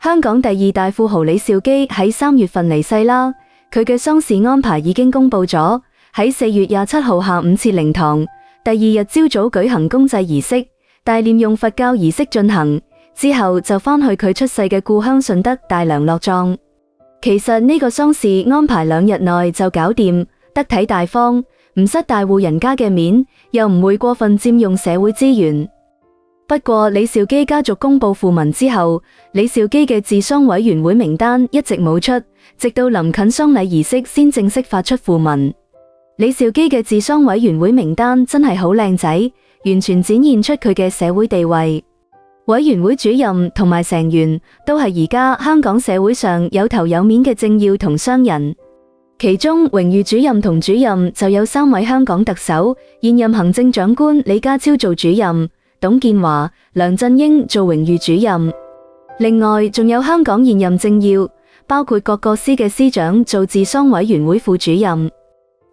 香港第二大富豪李兆基喺3月份離世啦，佢嘅喪事安排已經公布咗，喺4月27號下午設靈堂，第二日朝早舉行公祭儀式，大殮用佛教儀式進行，之後就返去佢出世嘅故鄉順德大良落葬。其實呢個喪事安排2日內就搞掂，得體大方，唔失大戶人家嘅面，又唔會過分佔用社會資源。不過李兆基家族公布訃聞之後，李兆基嘅治喪委員會名單一直冇出，直到臨近喪禮儀式先正式發出訃聞。李兆基嘅治喪委員會名單真係好靚仔，完全展現出佢嘅社會地位。委員會主任同埋成員都係而家香港社會上有頭有面嘅政要同商人，其中榮譽主任同主任就有3位香港特首，現任行政長官李家超做主任，董建華、梁振英做榮譽主任。另外仲有香港現任政要，包括各個司嘅司長做治喪委員會副主任，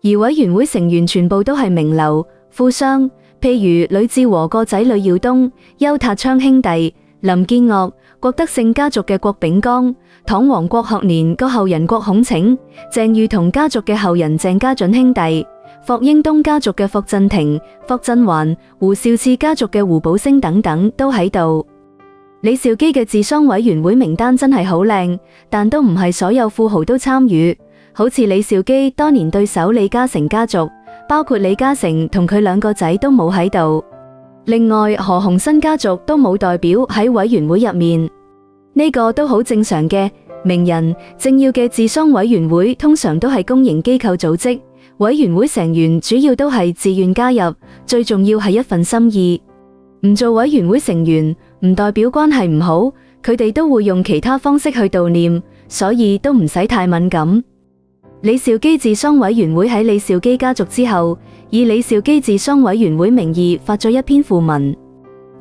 而委員會成員全部都係名流、富商，譬如呂志和個仔呂耀東、邱達昌兄弟、林建岳、郭德勝家族嘅郭炳江、唐王郭學年個後人郭孔拯、鄭裕彤家族嘅後人鄭家準兄弟、霍英東家族嘅霍震霆、霍震寰、胡兆賜家族嘅胡寶星等等都喺度。李兆基嘅治喪委員會名單真係好靚，但都唔係所有富豪都參與，好似李兆基多年對手李嘉誠家族，包括李嘉誠同佢2個仔都冇喺度。另外何鴻燊家族都冇代表喺委員會入面，呢個都好正常嘅。名人政要嘅治喪委員會通常都係公營機構組織，委員會成員主要都係自願加入，最重要係一份心意。唔做委員會成員唔代表關係唔好，佢哋都會用其他方式去悼念，所以都唔使太敏感。李兆基治喪委員會喺李兆基家族之後，以李兆基治喪委員會名義發咗一篇訃聞。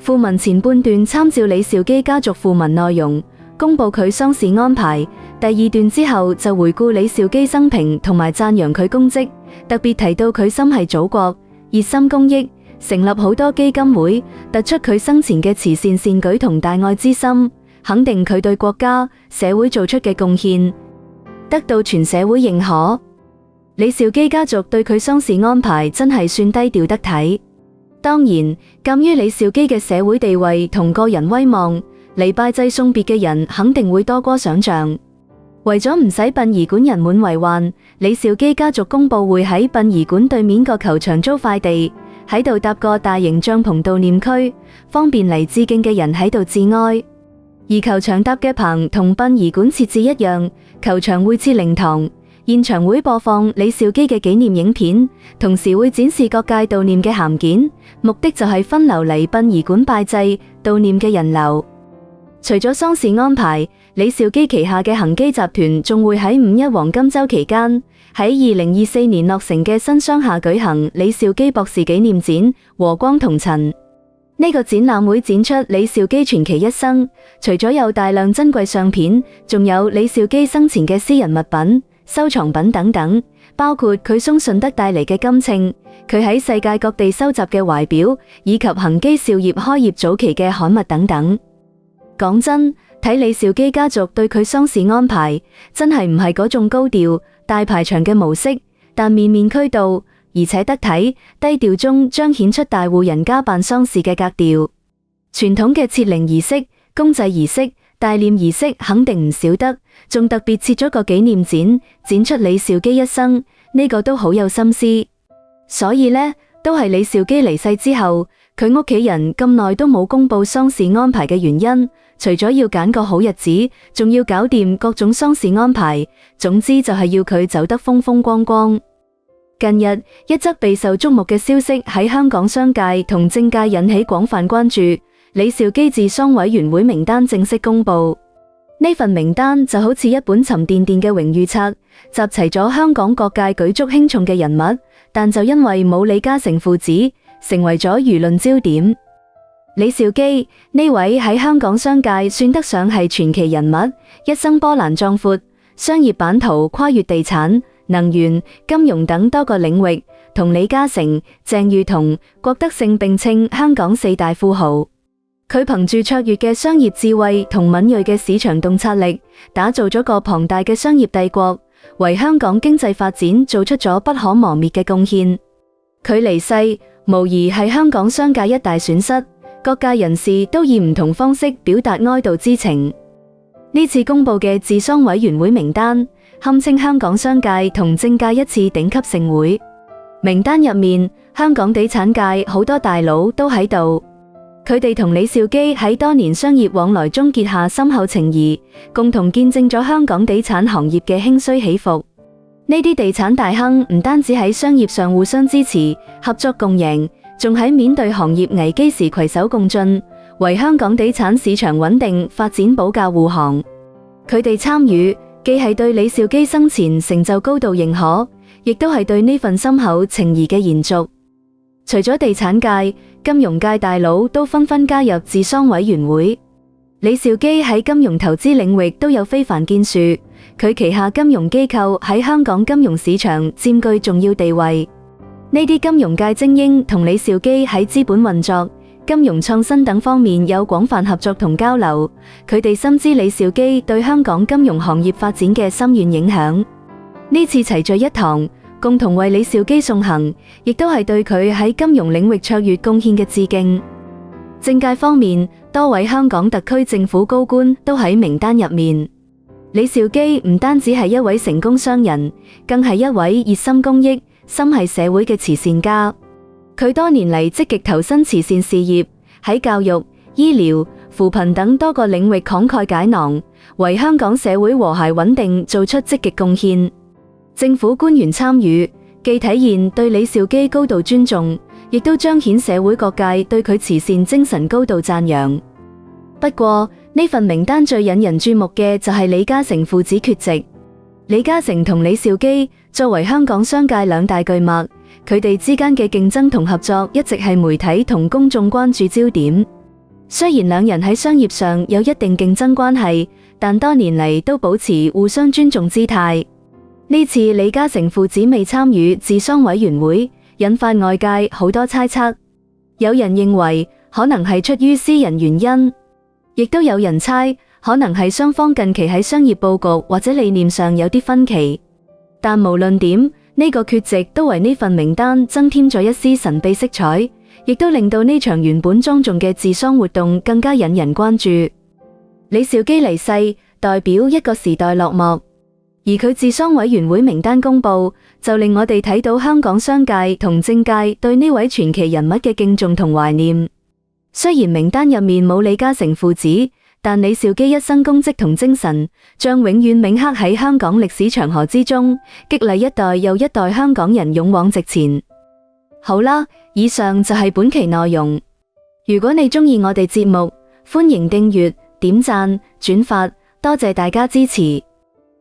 訃聞前半段參照李兆基家族訃聞內容，公布佢喪事安排，第2段之後就回顧李兆基生平同埋讚揚佢功績，特別提到佢心繫祖國，熱心公益，成立好多基金會，突出佢生前嘅慈善善舉同大愛之心，肯定佢對國家社會做出嘅貢獻，得到全社會認可。李兆基家族對佢喪事安排真係算低調得體。當然，鑒於李兆基嘅社會地位同個人威望，嚟拜祭送別嘅人肯定會多過想象。為咗唔使殯儀館人滿為患，李兆基家族公布會喺殯儀館對面個球場租塊地，喺度搭個大型帳篷悼念區，方便嚟致敬嘅人喺度致哀。而球場搭嘅棚同殯儀館設置一樣，球場會設靈堂，現場會播放李兆基嘅紀念影片，同時會展示各界悼念嘅函件，目的就係分流嚟殯儀館拜祭悼念嘅人流。除咗喪事安排，李兆基旗下嘅恒基集團仲會喺5·1黃金週期間，喺2024年落成嘅新商廈舉行李兆基博士紀念展，和光同塵。呢個展覽會展出李兆基傳奇一生，除咗有大量珍貴相片，仲有李兆基生前嘅私人物品、收藏品等等，包括佢送順德帶嚟嘅金秤，佢喺世界各地收集嘅懷表，以及恒基兆業開業早期嘅刊物等等。講真，睇李兆基家族對佢喪事安排，真係唔係嗰種高調大排場嘅模式，但面面俱到，而且得體低調中彰顯出大戶人家辦喪事嘅格調。傳統嘅設靈儀式、公祭儀式、大殮儀式肯定唔少得，仲特別設咗個紀念展，展出李兆基一生，呢個都好有心思。所以呢，都係李兆基離世之後，佢屋企人咁耐都冇公布喪事安排嘅原因，除咗要揀個好日子，仲要搞掂各種喪事安排，總之就係要佢走得風風光光。近日，一則備受矚目嘅消息喺香港商界同政界引起廣泛關注，李兆基治喪委員會名單正式公布。呢份名單就好似一本沉甸甸嘅榮譽冊，集齊咗香港各界舉足輕重嘅人物，但就因為冇李嘉誠父子，成為咗輿論焦點。李兆基呢位喺香港商界算得上係傳奇人物，一生波瀾壯闊，商業版圖跨越地產、能源、金融等多個領域，同李嘉誠、鄭裕彤、郭德勝並稱香港4大富豪。佢憑住卓越嘅商業智慧同敏銳嘅市場洞察力，打造咗個龐大嘅商業帝國，為香港經濟發展做出咗不可磨滅嘅貢獻。佢離世，無疑係香港商界一大損失，各界人士都以唔同方式表達哀悼之情。呢次公布嘅治喪委員會名單，堪稱香港商界同政界一次頂級盛會。名單入面，香港地產界好多大佬都喺度，佢哋同李兆基喺多年商業往來中結下深厚情誼，共同見證咗香港地產行業嘅興衰起伏。呢啲地產大亨唔單止喺商業上互相支持、合作共贏，仲喺面對行業危機時攜手共進，為香港地產市場穩定發展保駕護航。佢哋參與，既係對李兆基生前成就高度認可，亦都係對呢份深厚情誼嘅延續。除咗地產界，金融界大佬都紛紛加入治喪委員會。李兆基喺金融投資領域都有非凡建樹，佢旗下金融機構喺香港金融市場佔據重要地位。呢啲金融界精英同李兆基喺資本運作、金融創新等方面有廣泛合作同交流，佢哋深知李兆基對香港金融行業發展嘅深遠影響。呢次齊聚一堂，共同為李兆基送行，亦都係對佢喺金融領域卓越貢獻嘅致敬。政界方面，多位香港特區政府高官都喺名單入面。李兆基唔單止係一位成功商人，更係一位熱心公益、心繫社會嘅慈善家。佢多年嚟積極投身慈善事業，喺教育、醫療、扶貧等多個領域慷慨解囊，為香港社會和諧穩定做出積極貢獻。政府官員參與，既體現對李兆基高度尊重，亦都彰顯社會各界對佢慈善精神高度讚揚。不過，呢份名單最引人注目嘅就係李嘉誠父子缺席。李嘉誠同李兆基作為香港商界兩大巨擘，佢哋之間嘅競爭同合作一直係媒體同公眾關注焦點。雖然兩人喺商業上有一定競爭關係，但多年嚟都保持互相尊重姿態。呢次李嘉誠父子未參與治喪委員會，引發外界好多猜測。有人認為可能係出於私人原因，亦都有人猜可能係雙方近期喺商業佈局或者理念上有啲分歧。但無論點，呢個缺席都為呢份名單增添咗一絲神秘色彩，亦都令到呢場原本莊重嘅治喪活動更加引人關注。李兆基離世，代表一個時代落幕。而佢治喪委員會名單公布，就令我哋睇到香港商界同政界對呢位傳奇人物嘅敬重同懷念。雖然名單入面冇李嘉誠父子，但李兆基一生功績同精神，將永遠銘刻喺香港歷史長河之中，激勵一代又一代香港人勇往直前。好啦，以上就係本期內容。如果你鍾意我哋節目，歡迎訂閱、點讚、轉發，多謝大家支持。